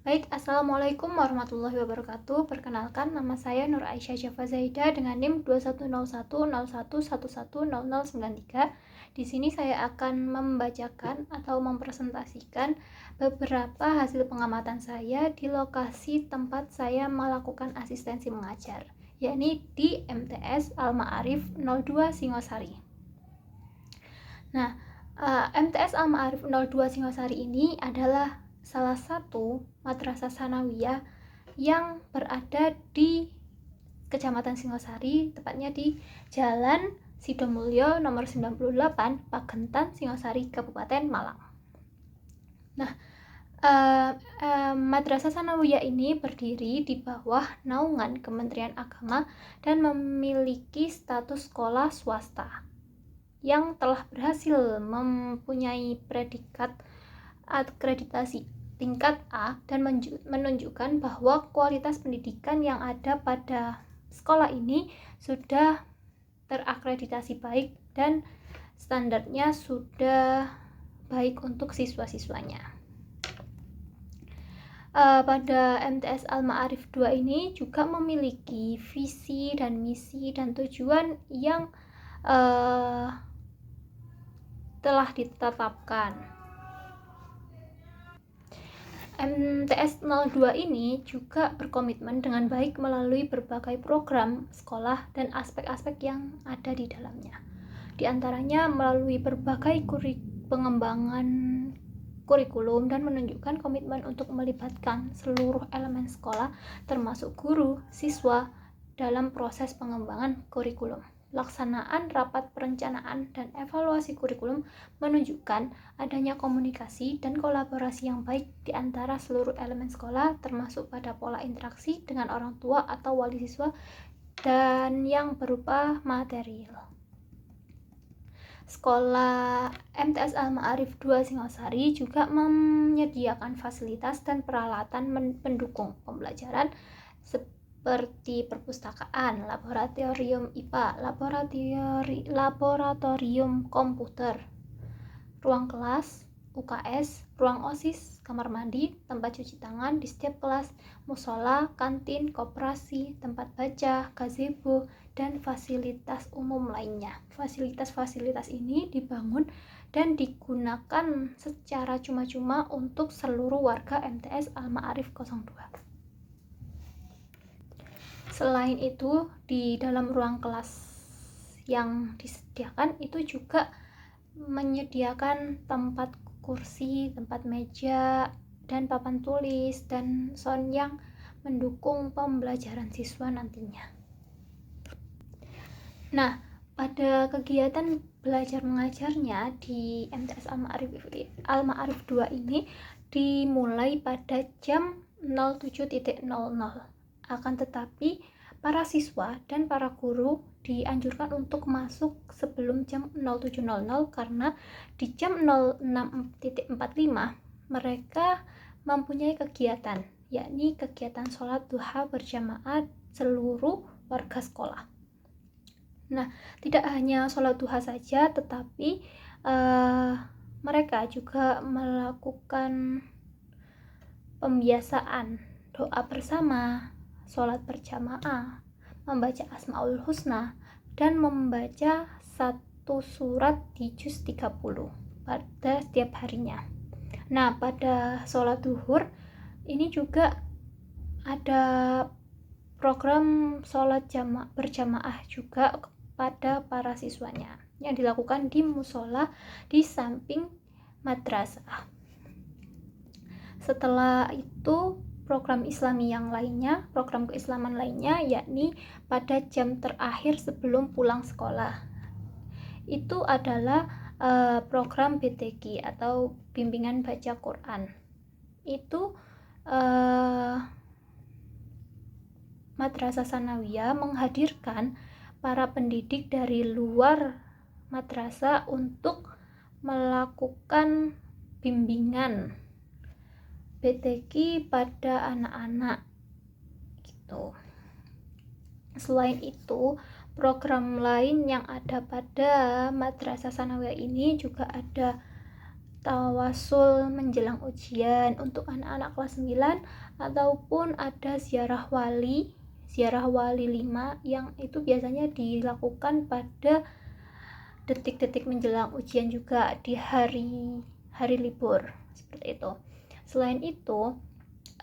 Baik, Assalamualaikum warahmatullahi wabarakatuh. Perkenalkan, nama saya Nur Aisyah Syafa Zaida dengan NIM 210101110093. Di sini saya akan membacakan atau mempresentasikan beberapa hasil pengamatan saya di lokasi tempat saya melakukan asistensi mengajar, yakni di MTS Al-Ma'arif 02 Singosari. Nah, MTS Al-Ma'arif 02 Singosari ini adalah salah satu madrasah sanawiyah yang berada di Kecamatan Singosari, tepatnya di Jalan Sidomulyo nomor 98, Pagentan, Singosari, Kabupaten Malang. Nah, madrasah sanawiyah ini berdiri di bawah naungan Kementerian Agama dan memiliki status sekolah swasta yang telah berhasil mempunyai predikat akreditasi tingkat A dan menunjukkan bahwa kualitas pendidikan yang ada pada sekolah ini sudah terakreditasi baik dan standarnya sudah baik untuk siswa-siswanya. Pada MTS Al-Ma'arif 2 ini juga memiliki visi dan misi dan tujuan yang telah ditetapkan. MTS 02 ini juga berkomitmen dengan baik melalui berbagai program sekolah dan aspek-aspek yang ada di dalamnya. Di antaranya melalui berbagai pengembangan kurikulum dan menunjukkan komitmen untuk melibatkan seluruh elemen sekolah termasuk guru, siswa dalam proses pengembangan kurikulum. Pelaksanaan rapat perencanaan dan evaluasi kurikulum menunjukkan adanya komunikasi dan kolaborasi yang baik di antara seluruh elemen sekolah, termasuk pada pola interaksi dengan orang tua atau wali siswa dan yang berupa material. Sekolah MTS Al-Ma'arif 2 Singosari juga menyediakan fasilitas dan peralatan pendukung pembelajaran seperti perpustakaan, laboratorium IPA, laboratorium komputer, ruang kelas, UKS, ruang OSIS, kamar mandi, tempat cuci tangan di setiap kelas, musola, kantin, koperasi, tempat baca, gazebo, dan fasilitas umum lainnya. Fasilitas-fasilitas ini dibangun dan digunakan secara cuma-cuma untuk seluruh warga MTS Al-Ma'arif 02. Selain itu, di dalam ruang kelas yang disediakan itu juga menyediakan tempat kursi, tempat meja, dan papan tulis dan sound yang mendukung pembelajaran siswa nantinya. Nah, pada kegiatan belajar mengajarnya di MTS Al-Ma'arif 2 ini dimulai pada jam 07.00. Akan tetapi para siswa dan para guru dianjurkan untuk masuk sebelum jam 07.00 karena di jam 06.45 mereka mempunyai kegiatan, yakni kegiatan sholat duha berjamaah seluruh warga sekolah. Nah, tidak hanya sholat duha saja, tetapi mereka juga melakukan pembiasaan doa bersama, sholat berjamaah, membaca Asmaul Husna, dan membaca satu surat di juz 30 pada setiap harinya. Nah, pada sholat duhur ini juga ada program sholat berjamaah juga pada para siswanya yang dilakukan di musola di samping madrasah. Setelah itu program islami yang lainnya, program keislaman lainnya, yakni pada jam terakhir sebelum pulang sekolah. Itu adalah program BTQ atau bimbingan baca Quran. Itu madrasah sanawiyah menghadirkan para pendidik dari luar madrasah untuk melakukan bimbingan BTQ pada anak-anak gitu. Selain itu, program lain yang ada pada madrasah sanawiyah ini juga ada tawasul menjelang ujian untuk anak-anak kelas 9, ataupun ada ziarah wali 5 yang itu biasanya dilakukan pada detik-detik menjelang ujian juga di hari libur seperti itu. Selain itu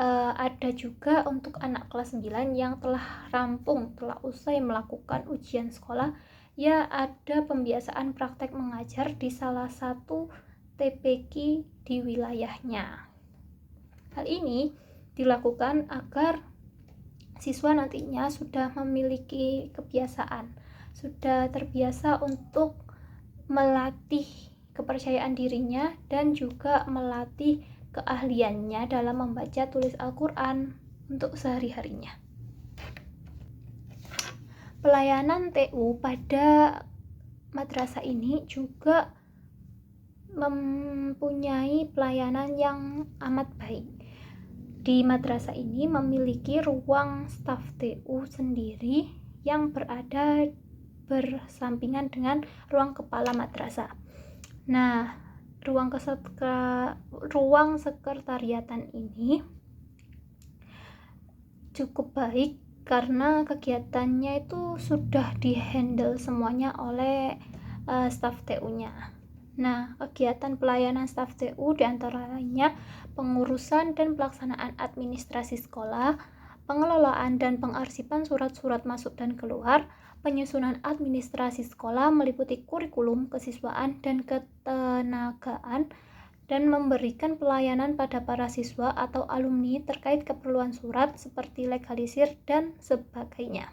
ada juga untuk anak kelas 9 yang telah usai melakukan ujian sekolah, ya ada pembiasaan praktek mengajar di salah satu TPQ di wilayahnya. Hal ini dilakukan agar siswa nantinya sudah memiliki kebiasaan, sudah terbiasa untuk melatih kepercayaan dirinya dan juga melatih keahliannya dalam membaca tulis Al-Quran untuk sehari-harinya. Pelayanan TU pada madrasah ini juga mempunyai pelayanan yang amat baik. Di madrasah ini memiliki ruang staf TU sendiri yang berada bersampingan dengan ruang kepala madrasah. Nah, ruang sekretariatan ini cukup baik karena kegiatannya itu sudah dihandle semuanya oleh staf TU-nya. Nah, kegiatan pelayanan staf TU diantaranya pengurusan dan pelaksanaan administrasi sekolah, pengelolaan dan pengarsipan surat-surat masuk dan keluar, penyusunan administrasi sekolah meliputi kurikulum, kesiswaan, dan ketenagaan, dan memberikan pelayanan pada para siswa atau alumni terkait keperluan surat seperti legalisir dan sebagainya.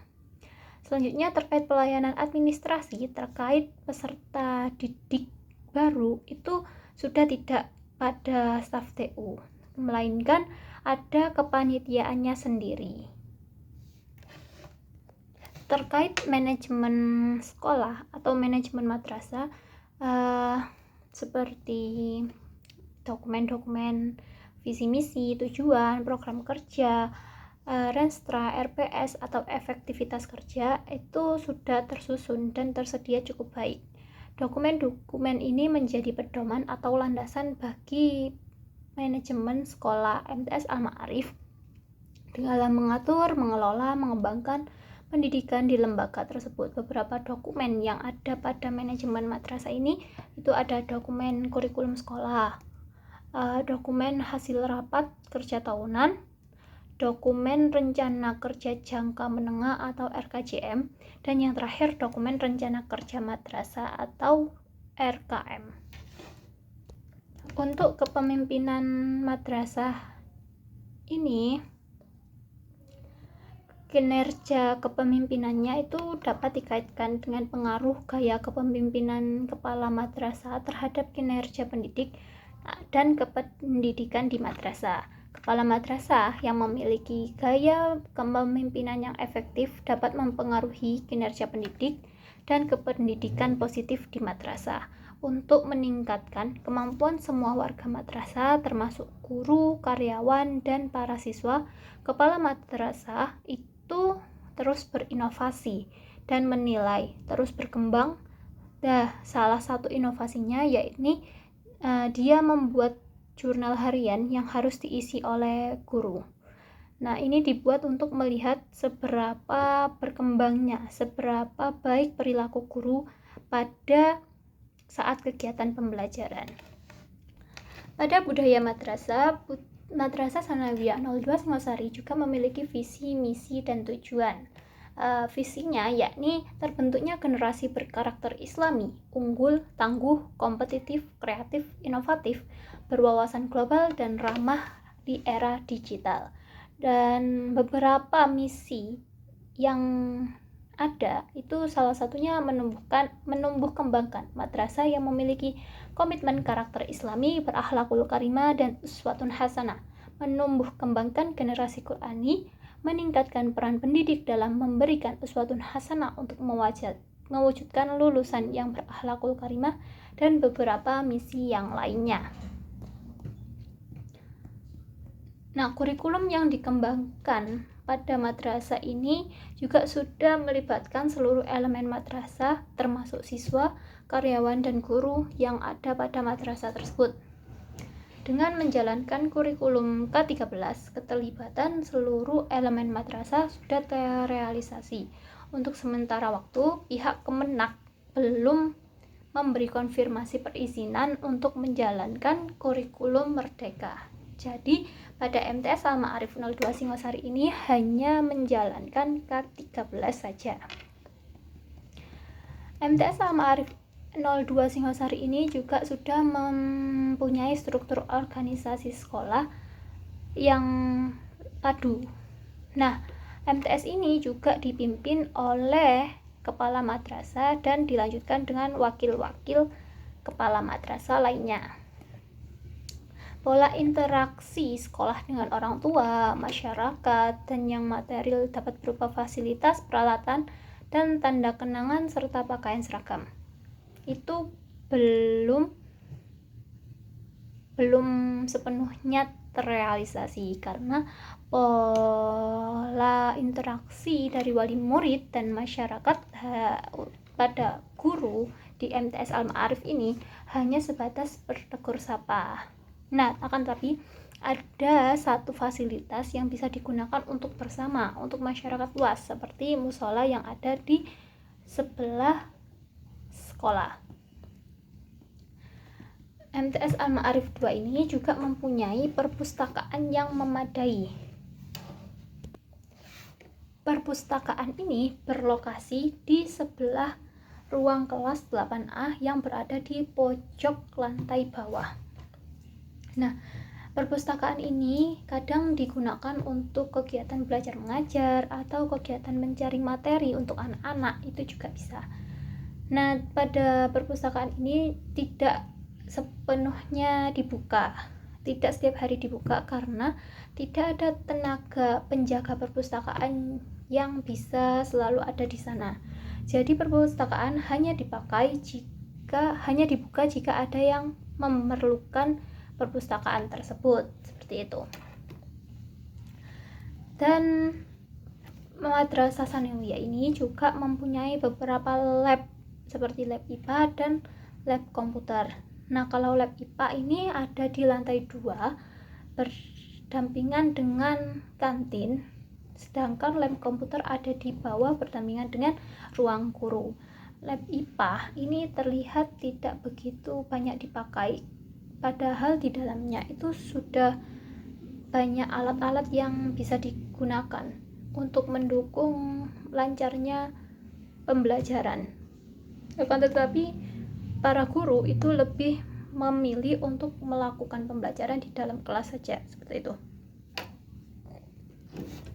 Selanjutnya terkait pelayanan administrasi terkait peserta didik baru itu sudah tidak pada staf TU, melainkan ada kepanitiaannya sendiri. Terkait manajemen sekolah atau manajemen madrasah seperti dokumen-dokumen visi misi, tujuan, program kerja, Renstra, RPS atau efektivitas kerja itu sudah tersusun dan tersedia cukup baik. Dokumen-dokumen ini menjadi pedoman atau landasan bagi manajemen sekolah MTS Al-Ma'arif dalam mengatur, mengelola, mengembangkan pendidikan di lembaga tersebut. Beberapa dokumen yang ada pada manajemen madrasah ini itu ada dokumen kurikulum sekolah, dokumen hasil rapat kerja tahunan, dokumen rencana kerja jangka menengah atau RKJM, dan yang terakhir dokumen rencana kerja madrasah atau RKM. Untuk kepemimpinan madrasah ini, kinerja kepemimpinannya itu dapat dikaitkan dengan pengaruh gaya kepemimpinan kepala madrasah terhadap kinerja pendidik dan kependidikan di madrasah. Kepala madrasah yang memiliki gaya kepemimpinan yang efektif dapat mempengaruhi kinerja pendidik dan kependidikan positif di madrasah. Untuk meningkatkan kemampuan semua warga madrasah termasuk guru, karyawan, dan para siswa, kepala madrasah itu terus berinovasi dan menilai, terus berkembang. Salah satu inovasinya yakni dia membuat jurnal harian yang harus diisi oleh guru. Nah, ini dibuat untuk melihat seberapa berkembangnya, seberapa baik perilaku guru pada saat kegiatan pembelajaran. Pada budaya madrasah, Madrasah Sanawiyah 02 Singosari juga memiliki visi, misi, dan tujuan. Visinya yakni terbentuknya generasi berkarakter Islami, unggul, tangguh, kompetitif, kreatif, inovatif, berwawasan global, dan ramah di era digital. Dan beberapa misi yang ada itu salah satunya menumbuh kembangkan madrasah yang memiliki komitmen karakter Islami, berakhlakul karimah, dan uswatun hasanah, menumbuh kembangkan generasi Qurani, meningkatkan peran pendidik dalam memberikan uswatun hasanah untuk mewujudkan lulusan yang berakhlakul karimah, dan beberapa misi yang lainnya. Nah, kurikulum yang dikembangkan pada madrasah ini juga sudah melibatkan seluruh elemen madrasah termasuk siswa, karyawan, dan guru yang ada pada madrasah tersebut. Dengan menjalankan kurikulum K13, keterlibatan seluruh elemen madrasah sudah terrealisasi. Untuk sementara waktu, pihak Kemenak belum memberi konfirmasi perizinan untuk menjalankan kurikulum Merdeka. Jadi, pada MTS Al-Ma'arif 02 Singosari ini hanya menjalankan K13 saja. MTS Al-Ma'arif 02 Singosari ini juga sudah mempunyai struktur organisasi sekolah yang padu. Nah, MTS ini juga dipimpin oleh kepala madrasah dan dilanjutkan dengan wakil-wakil kepala madrasah lainnya. Pola interaksi sekolah dengan orang tua, masyarakat, dan yang material dapat berupa fasilitas, peralatan, dan tanda kenangan serta pakaian seragam. Itu belum sepenuhnya terrealisasi karena pola interaksi dari wali murid dan masyarakat pada guru di MTS Al-Ma'arif ini hanya sebatas bertegur sapa. Nah, akan tetapi ada satu fasilitas yang bisa digunakan untuk bersama, untuk masyarakat luas, seperti musola yang ada di sebelah sekolah. MTS Al-Ma'arif 2 ini juga mempunyai perpustakaan yang memadai. Perpustakaan ini berlokasi di sebelah ruang kelas 8A yang berada di pojok lantai bawah. Nah, perpustakaan ini kadang digunakan untuk kegiatan belajar mengajar atau kegiatan mencari materi untuk anak-anak, itu juga bisa. Nah, pada perpustakaan ini tidak sepenuhnya dibuka, tidak setiap hari dibuka karena tidak ada tenaga penjaga perpustakaan yang bisa selalu ada di sana. Jadi perpustakaan hanya dibuka jika ada yang memerlukan perpustakaan tersebut, seperti itu. Dan Madrasah Sanawiyah ini juga mempunyai beberapa lab seperti lab IPA dan lab komputer. Nah, kalau lab IPA ini ada di lantai 2 berdampingan dengan kantin, sedangkan lab komputer ada di bawah berdampingan dengan ruang guru. Lab IPA ini terlihat tidak begitu banyak dipakai, padahal di dalamnya itu sudah banyak alat-alat yang bisa digunakan untuk mendukung lancarnya pembelajaran. Akan tetapi para guru itu lebih memilih untuk melakukan pembelajaran di dalam kelas saja, seperti itu.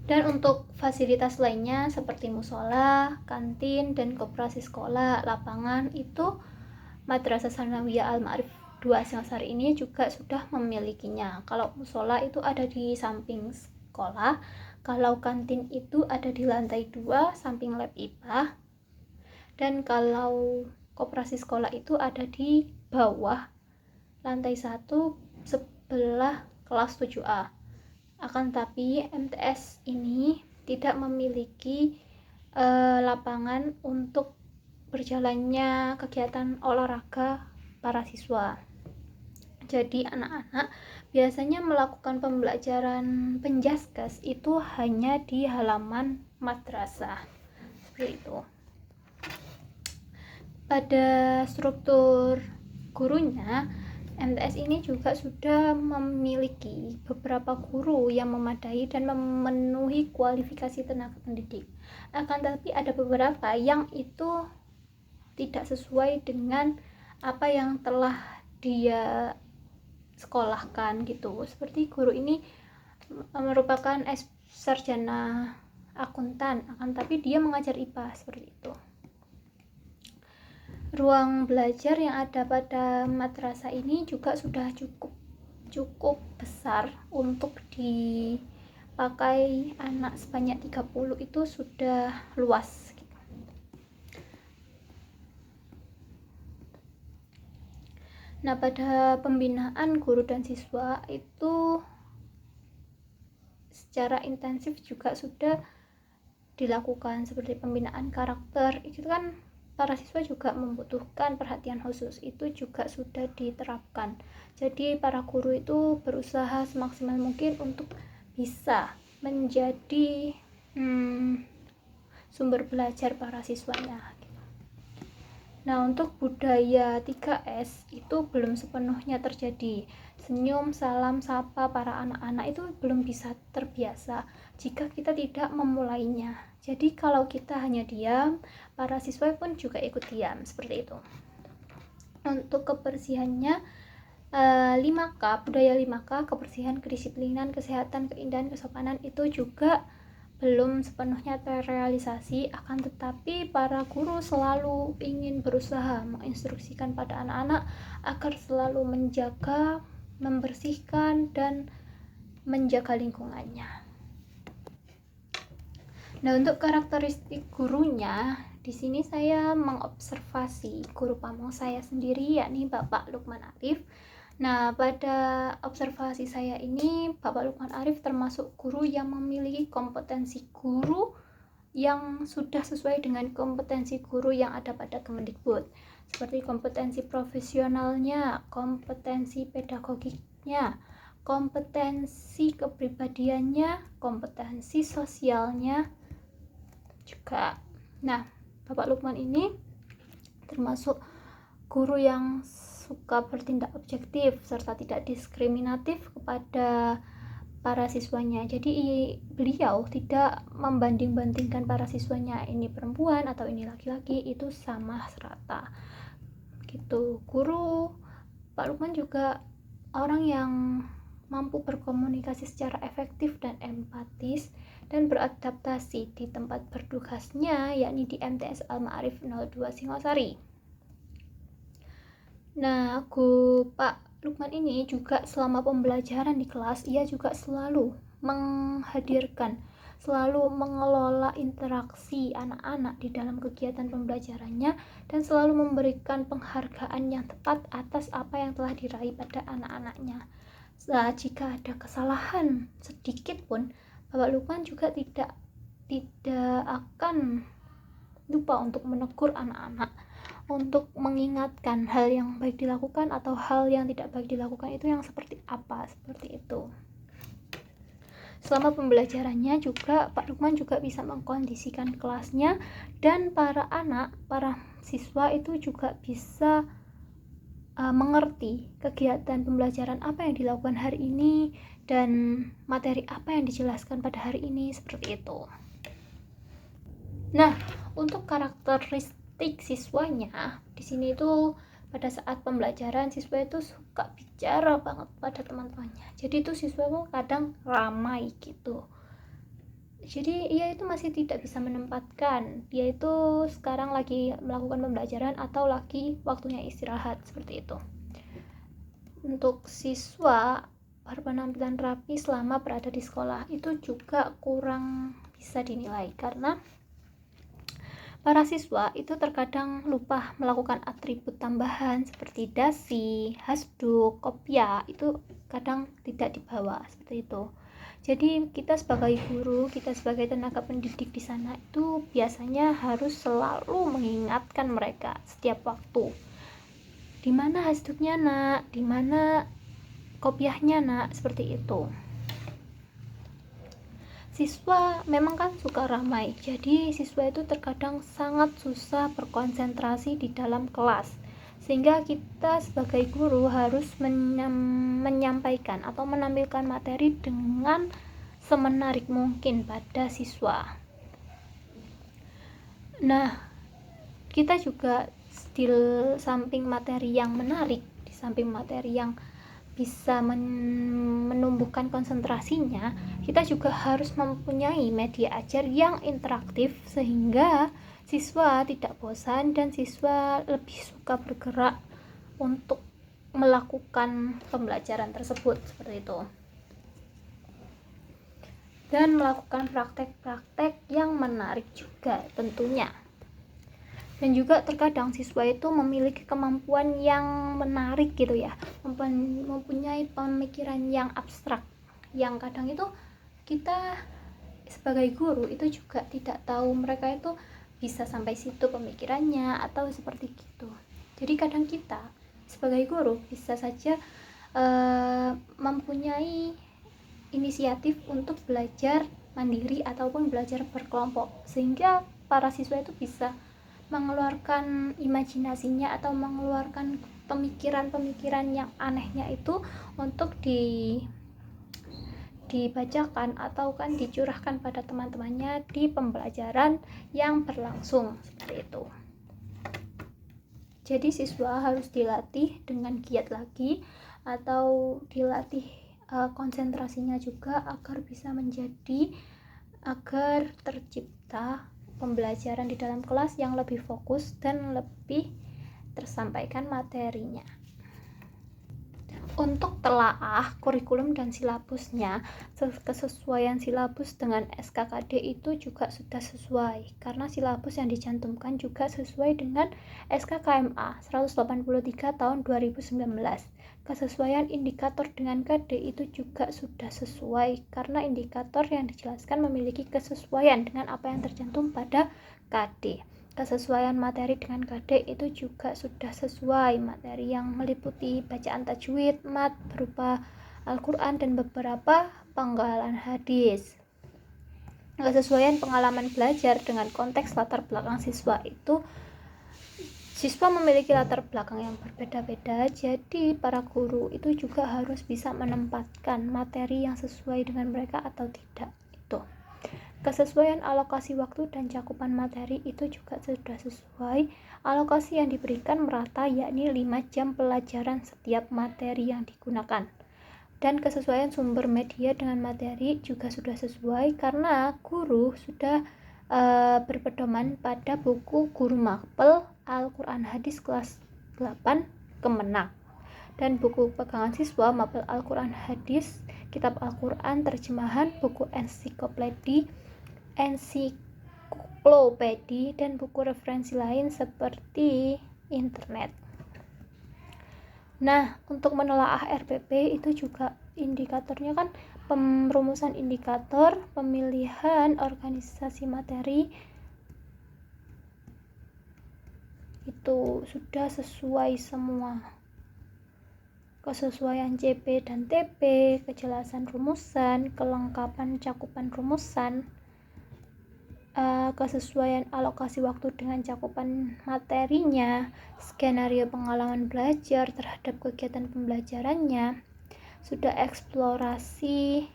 Dan untuk fasilitas lainnya seperti musola, kantin, dan koperasi sekolah, lapangan, itu Madrasah Sanawiyah Al-Ma'arif 2 Singosari ini juga sudah memilikinya. Kalau musola itu ada di samping sekolah, kalau kantin itu ada di lantai 2 samping lab IPA, dan kalau koperasi sekolah itu ada di bawah lantai 1 sebelah kelas 7A. Akan tapi MTS ini tidak memiliki lapangan untuk berjalannya kegiatan olahraga para siswa. Jadi anak-anak biasanya melakukan pembelajaran penjaskes itu hanya di halaman madrasah, seperti itu. Pada struktur gurunya, MTS ini juga sudah memiliki beberapa guru yang memadai dan memenuhi kualifikasi tenaga pendidik. Akan tetapi ada beberapa yang itu tidak sesuai dengan apa yang telah dia sekolahkan gitu. Seperti guru ini merupakan sarjana akuntan, akan tapi dia mengajar IPA, seperti itu. Ruang belajar yang ada pada madrasah ini juga sudah cukup besar untuk dipakai anak sebanyak 30, itu sudah luas gitu. Nah, pada pembinaan guru dan siswa itu secara intensif juga sudah dilakukan, seperti pembinaan karakter. Itu kan para siswa juga membutuhkan perhatian khusus, itu juga sudah diterapkan. Jadi para guru itu berusaha semaksimal mungkin untuk bisa menjadi sumber belajar para siswanya. Nah, untuk budaya 3S itu belum sepenuhnya terjadi. Senyum, salam, sapa para anak-anak itu belum bisa terbiasa jika kita tidak memulainya. Jadi kalau kita hanya diam, para siswa pun juga ikut diam, seperti itu. Untuk kebersihannya 5K, budaya 5K, kebersihan, kedisiplinan, kesehatan, keindahan, kesopanan itu juga belum sepenuhnya terrealisasi, akan tetapi para guru selalu ingin berusaha menginstruksikan pada anak-anak agar selalu menjaga, membersihkan, dan menjaga lingkungannya. Nah, untuk karakteristik gurunya, di sini saya mengobservasi guru pamong saya sendiri, yakni Bapak Lukman Arif. Nah, pada observasi saya ini, Bapak Lukman Arif termasuk guru yang memiliki kompetensi guru yang sudah sesuai dengan kompetensi guru yang ada pada Kemendikbud, seperti kompetensi profesionalnya, kompetensi pedagogiknya, kompetensi kepribadiannya, kompetensi sosialnya juga. Nah, Bapak Lukman ini termasuk guru yang suka bertindak objektif serta tidak diskriminatif kepada para siswanya. Jadi beliau tidak membanding-bandingkan para siswanya, ini perempuan atau ini laki-laki, itu sama rata gitu. Guru Pak Lukman juga orang yang mampu berkomunikasi secara efektif dan empatis dan beradaptasi di tempat bertugasnya, yakni di MTS Al-Ma'arif 02 Singosari. Nah, Pak Lukman ini juga selama pembelajaran di kelas, ia juga selalu menghadirkan, selalu mengelola interaksi anak-anak di dalam kegiatan pembelajarannya, dan selalu memberikan penghargaan yang tepat atas apa yang telah diraih pada anak-anaknya. Nah, jika ada kesalahan sedikit pun, Bapak Lukman juga tidak akan lupa untuk menegur anak-anak, untuk mengingatkan hal yang baik dilakukan atau hal yang tidak baik dilakukan itu yang seperti apa, seperti itu. Selama pembelajarannya juga Pak Lukman juga bisa mengkondisikan kelasnya, dan para siswa itu juga bisa mengerti kegiatan pembelajaran apa yang dilakukan hari ini dan materi apa yang dijelaskan pada hari ini, seperti itu. Nah, untuk karakteristik siswanya di sini itu pada saat pembelajaran siswa itu suka bicara banget pada teman-temannya. Jadi itu siswa itu kadang ramai gitu. Jadi ia itu masih tidak bisa menempatkan, dia itu sekarang lagi melakukan pembelajaran atau lagi waktunya istirahat, seperti itu. Untuk siswa berpenampilan rapi selama berada di sekolah itu juga kurang bisa dinilai, karena para siswa itu terkadang lupa melakukan atribut tambahan seperti dasi, hasduk, kopiah, itu kadang tidak dibawa, seperti itu. Jadi kita sebagai guru, kita sebagai tenaga pendidik di sana itu biasanya harus selalu mengingatkan mereka setiap waktu. Di mana hasduknya, Nak? Di mana kopiahnya, Nak? Seperti itu. Siswa memang kan suka ramai, jadi siswa itu terkadang sangat susah berkonsentrasi di dalam kelas, sehingga kita sebagai guru harus menyampaikan atau menampilkan materi dengan semenarik mungkin pada siswa. Nah, kita juga di samping materi yang menarik, di samping materi yang bisa menumbuhkan konsentrasinya, kita juga harus mempunyai media ajar yang interaktif sehingga siswa tidak bosan dan siswa lebih suka bergerak untuk melakukan pembelajaran tersebut, seperti itu, dan melakukan praktek-praktek yang menarik juga tentunya. Dan juga terkadang siswa itu memiliki kemampuan yang menarik gitu ya, mempunyai pemikiran yang abstrak, yang kadang itu kita sebagai guru itu juga tidak tahu mereka itu bisa sampai situ pemikirannya atau seperti gitu. Jadi kadang kita sebagai guru bisa saja mempunyai inisiatif untuk belajar mandiri ataupun belajar berkelompok, sehingga para siswa itu bisa mengeluarkan imajinasinya atau mengeluarkan pemikiran-pemikiran yang anehnya itu untuk dibacakan atau kan dicurahkan pada teman-temannya di pembelajaran yang berlangsung seperti itu. Jadi siswa harus dilatih dengan giat lagi atau dilatih konsentrasinya juga agar tercipta pembelajaran di dalam kelas yang lebih fokus dan lebih tersampaikan materinya. Untuk telaah kurikulum dan silabusnya, kesesuaian silabus dengan SKKD itu juga sudah sesuai, karena silabus yang dicantumkan juga sesuai dengan SKKMA 183 tahun 2019. Kesesuaian indikator dengan KD itu juga sudah sesuai, karena indikator yang dijelaskan memiliki kesesuaian dengan apa yang tercantum pada KD. Kesesuaian materi dengan KD itu juga sudah sesuai, materi yang meliputi bacaan tajwid, mat berupa Al-Quran dan beberapa penggalan hadis. Kesesuaian pengalaman belajar dengan konteks latar belakang siswa itu, siswa memiliki latar belakang yang berbeda-beda, jadi para guru itu juga harus bisa menempatkan materi yang sesuai dengan mereka atau tidak. Itu kesesuaian alokasi waktu dan cakupan materi itu juga sudah sesuai. Alokasi yang diberikan merata, yakni 5 jam pelajaran setiap materi yang digunakan. Dan kesesuaian sumber media dengan materi juga sudah sesuai, karena guru sudah berpedoman pada buku Guru Mapel Al-Quran Hadis kelas 8 Kemenang, dan buku pegangan siswa Mapel Al-Quran Hadis, Kitab Al-Quran terjemahan, buku ensiklopedi, dan buku referensi lain seperti internet. Nah, untuk menelaah RPP itu juga indikatornya kan perumusan indikator, pemilihan organisasi materi itu sudah sesuai semua. Kesesuaian CP dan TP, kejelasan rumusan, kelengkapan cakupan rumusan, kesesuaian alokasi waktu dengan cakupan materinya, skenario pengalaman belajar terhadap kegiatan pembelajarannya, sudah eksplorasi,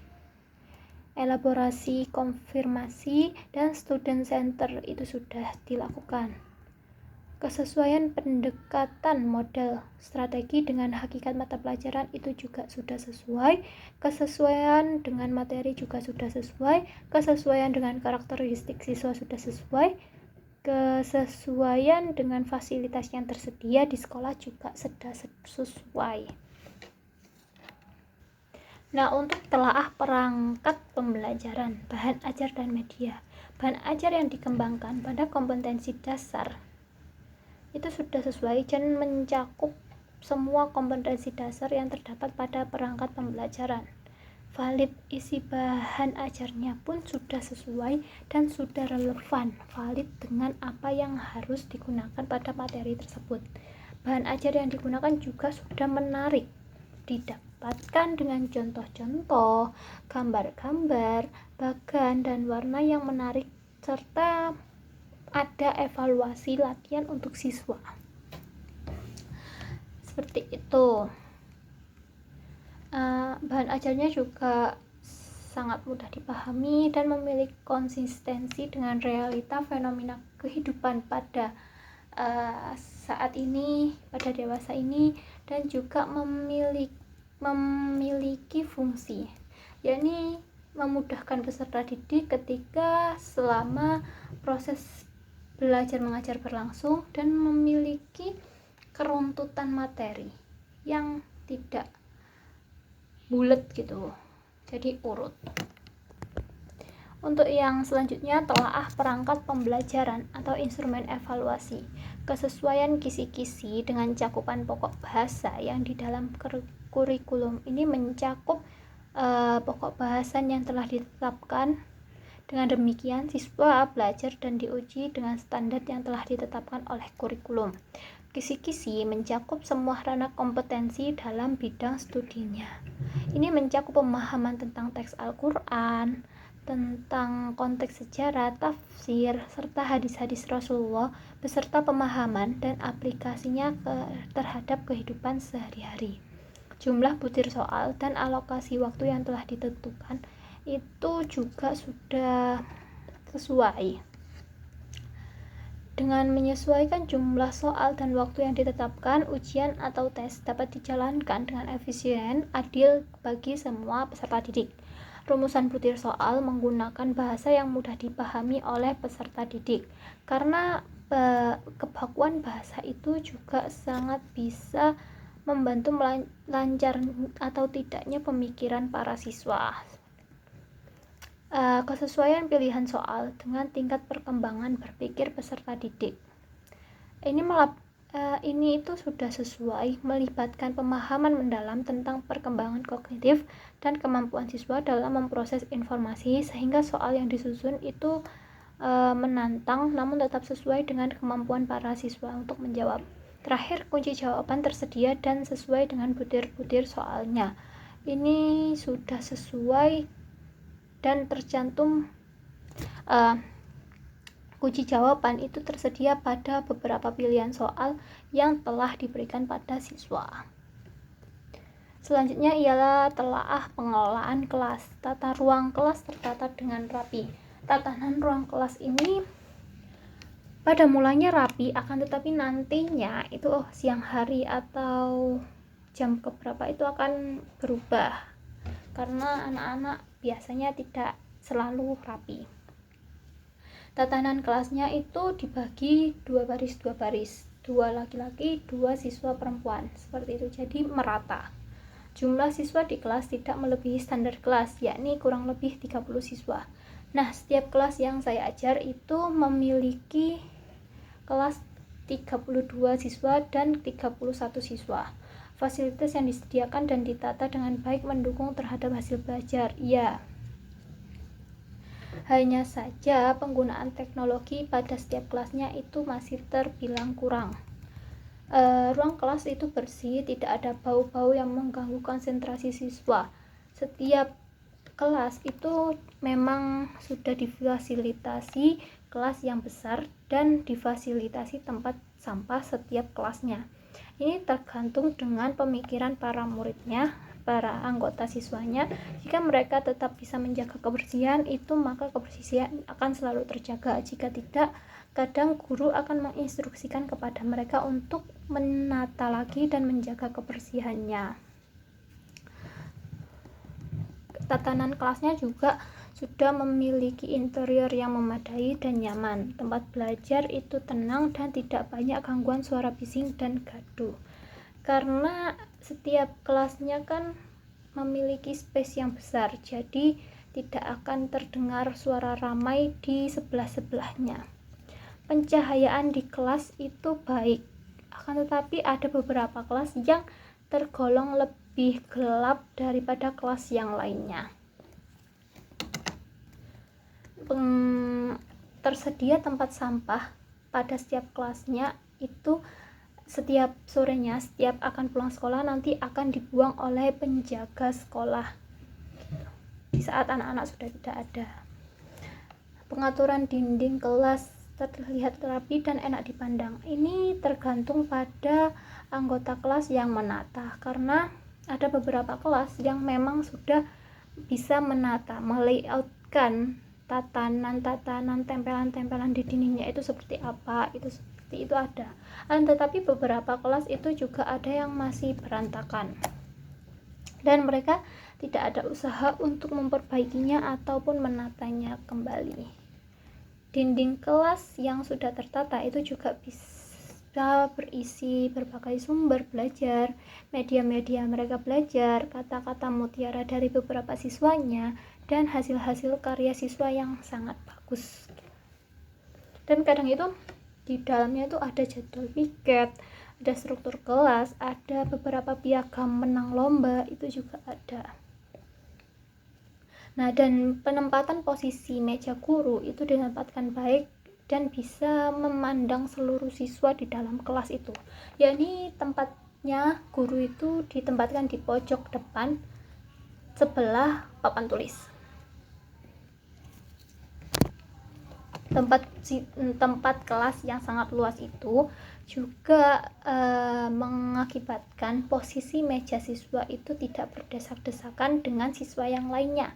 elaborasi, konfirmasi, dan student center itu sudah dilakukan. Kesesuaian pendekatan model strategi dengan hakikat mata pelajaran itu juga sudah sesuai. Kesesuaian dengan materi juga sudah sesuai. Kesesuaian dengan karakteristik siswa sudah sesuai. Kesesuaian dengan fasilitas yang tersedia di sekolah juga sudah sesuai. Nah, untuk telaah perangkat pembelajaran, bahan ajar dan media. Bahan ajar yang dikembangkan pada kompetensi dasar itu sudah sesuai dan mencakup semua kompetensi dasar yang terdapat pada perangkat pembelajaran. Valid, isi bahan ajarnya pun sudah sesuai dan sudah relevan, valid dengan apa yang harus digunakan pada materi tersebut. Bahan ajar yang digunakan juga sudah menarik, didapatkan dengan contoh-contoh, gambar-gambar, bagan dan warna yang menarik, serta ada evaluasi latihan untuk siswa. Seperti itu. Bahan ajarnya juga sangat mudah dipahami dan memiliki konsistensi dengan realita fenomena kehidupan pada saat ini, pada dewasa ini, dan juga memiliki fungsi, yakni memudahkan peserta didik ketika selama proses belajar mengajar berlangsung dan memiliki keruntutan materi yang tidak bulat gitu, jadi urut. Untuk yang selanjutnya, telaah perangkat pembelajaran atau instrumen evaluasi. Kesesuaian kisi-kisi dengan cakupan pokok bahasa yang di dalam kurikulum ini mencakup pokok bahasan yang telah ditetapkan Dengan demikian, siswa belajar dan diuji dengan standar yang telah ditetapkan oleh kurikulum. Kisi-kisi mencakup semua ranah kompetensi dalam bidang studinya. Ini mencakup pemahaman tentang teks Al-Quran, tentang konteks sejarah, tafsir, serta hadis-hadis Rasulullah, beserta pemahaman dan aplikasinya terhadap kehidupan sehari-hari. Jumlah butir soal dan alokasi waktu yang telah ditentukan itu juga sudah sesuai. Dengan menyesuaikan jumlah soal dan waktu yang ditetapkan, ujian atau tes dapat dijalankan dengan efisien, adil bagi semua peserta didik. Rumusan butir soal menggunakan bahasa yang mudah dipahami oleh peserta didik, karena kebakuan bahasa itu juga sangat bisa membantu lancar atau tidaknya pemikiran para siswa. Kesesuaian pilihan soal dengan tingkat perkembangan berpikir peserta didik. Ini itu sudah sesuai, melibatkan pemahaman mendalam tentang perkembangan kognitif dan kemampuan siswa dalam memproses informasi, sehingga soal yang disusun itu menantang namun tetap sesuai dengan kemampuan para siswa untuk menjawab. Terakhir, kunci jawaban tersedia dan sesuai dengan butir-butir soalnya. Ini sudah sesuai dan tercantum kunci jawaban itu tersedia pada beberapa pilihan soal yang telah diberikan pada siswa. Selanjutnya ialah telaah pengelolaan kelas. Tata ruang kelas tertata dengan rapi. Tatanan ruang kelas ini pada mulanya rapi, akan tetapi nantinya itu siang hari atau jam keberapa itu akan berubah, karena anak-anak biasanya tidak selalu rapi. Tatanan kelasnya itu dibagi 2 baris, 2 laki-laki, 2 siswa perempuan, seperti itu, jadi merata. Jumlah siswa di kelas tidak melebihi standar kelas, yakni kurang lebih 30 siswa. Nah, setiap kelas yang saya ajar itu memiliki kelas 32 siswa dan 31 siswa. Fasilitas yang disediakan dan ditata dengan baik mendukung terhadap hasil belajar. Ya, hanya saja penggunaan teknologi pada setiap kelasnya itu masih terbilang kurang. Ruang kelas itu bersih, tidak ada bau-bau yang mengganggu konsentrasi siswa. Setiap kelas itu memang sudah difasilitasi kelas yang besar dan difasilitasi tempat sampah setiap kelasnya. Ini tergantung dengan pemikiran para muridnya, para anggota siswanya. Jika mereka tetap bisa menjaga kebersihan itu, maka kebersihan akan selalu terjaga. Jika tidak, kadang guru akan menginstruksikan kepada mereka untuk menata lagi dan menjaga kebersihannya. Tatanan kelasnya juga sudah memiliki interior yang memadai dan nyaman. Tempat belajar itu tenang dan tidak banyak gangguan suara bising dan gaduh. Karena setiap kelasnya kan memiliki space yang besar, jadi tidak akan terdengar suara ramai di sebelah-sebelahnya. Pencahayaan di kelas itu baik, akan tetapi ada beberapa kelas yang tergolong lebih gelap daripada kelas yang lainnya. Tersedia tempat sampah pada setiap kelasnya itu. Setiap sorenya, setiap akan pulang sekolah nanti akan dibuang oleh penjaga sekolah di saat anak-anak sudah tidak ada. Pengaturan dinding kelas terlihat rapi dan enak dipandang. Ini tergantung pada anggota kelas yang menata, karena ada beberapa kelas yang memang sudah bisa menata, melayoutkan tatanan, tempelan-tempelan di dindingnya itu seperti apa, itu ada. Tetapi beberapa kelas itu juga ada yang masih berantakan dan mereka tidak ada usaha untuk memperbaikinya ataupun menatanya kembali. Dinding kelas yang sudah tertata itu juga bisa berisi berbagai sumber belajar, media-media mereka belajar, kata-kata mutiara dari beberapa siswanya, dan hasil-hasil karya siswa yang sangat bagus. Dan kadang itu di dalamnya itu ada jadwal piket, ada struktur kelas, ada beberapa piagam menang lomba, itu juga ada. Nah, dan penempatan posisi meja guru itu ditempatkan baik dan bisa memandang seluruh siswa di dalam kelas itu. Yakni tempatnya guru itu ditempatkan di pojok depan sebelah papan tulis. Tempat kelas yang sangat luas itu juga mengakibatkan posisi meja siswa itu tidak berdesak-desakan dengan siswa yang lainnya,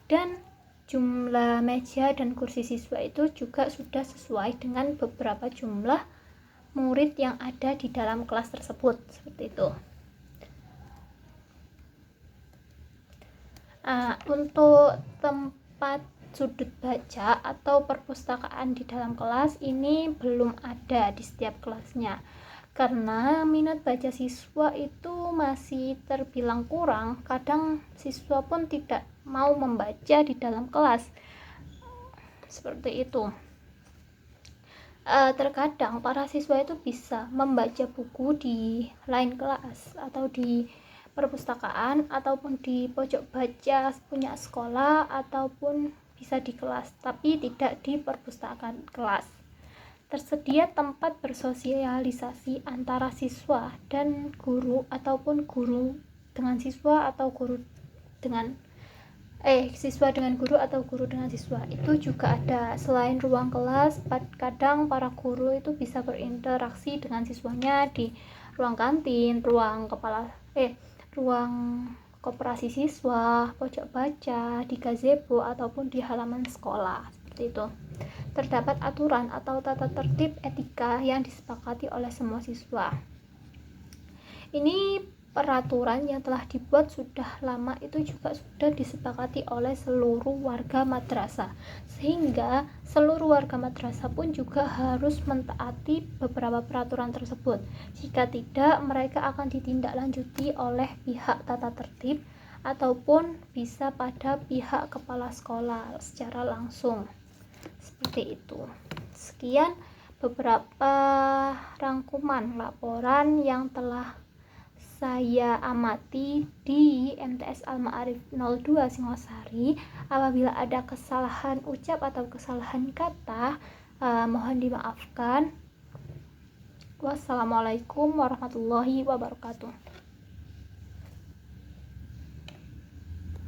dan jumlah meja dan kursi siswa itu juga sudah sesuai dengan beberapa jumlah murid yang ada di dalam kelas tersebut, seperti itu. Untuk tempat sudut baca atau perpustakaan di dalam kelas ini belum ada di setiap kelasnya, karena minat baca siswa itu masih terbilang kurang. Kadang siswa pun tidak mau membaca di dalam kelas, seperti itu. Terkadang para siswa itu bisa membaca buku di lain kelas atau di perpustakaan ataupun di pojok baca punya sekolah ataupun bisa di kelas, tapi tidak di perpustakaan kelas. Tersedia tempat bersosialisasi antara siswa dan guru ataupun guru dengan siswa atau guru dengan siswa dengan guru atau guru dengan siswa itu juga ada. Selain ruang kelas, kadang para guru itu bisa berinteraksi dengan siswanya di ruang kantin, ruang koperasi siswa, pojok baca, di gazebo ataupun di halaman sekolah, seperti itu. Terdapat aturan atau tata tertib etika yang disepakati oleh semua siswa. Ini peraturan yang telah dibuat sudah lama, itu juga sudah disepakati oleh seluruh warga madrasah, sehingga seluruh warga madrasah pun juga harus mentaati beberapa peraturan tersebut. Jika tidak, mereka akan ditindaklanjuti oleh pihak tata tertib ataupun bisa pada pihak kepala sekolah secara langsung, seperti itu. Sekian beberapa rangkuman laporan yang telah saya amati di MTS Al-Ma'arif 02 Singosari. Apabila ada kesalahan ucap atau kesalahan kata, mohon dimaafkan. Wassalamualaikum warahmatullahi wabarakatuh.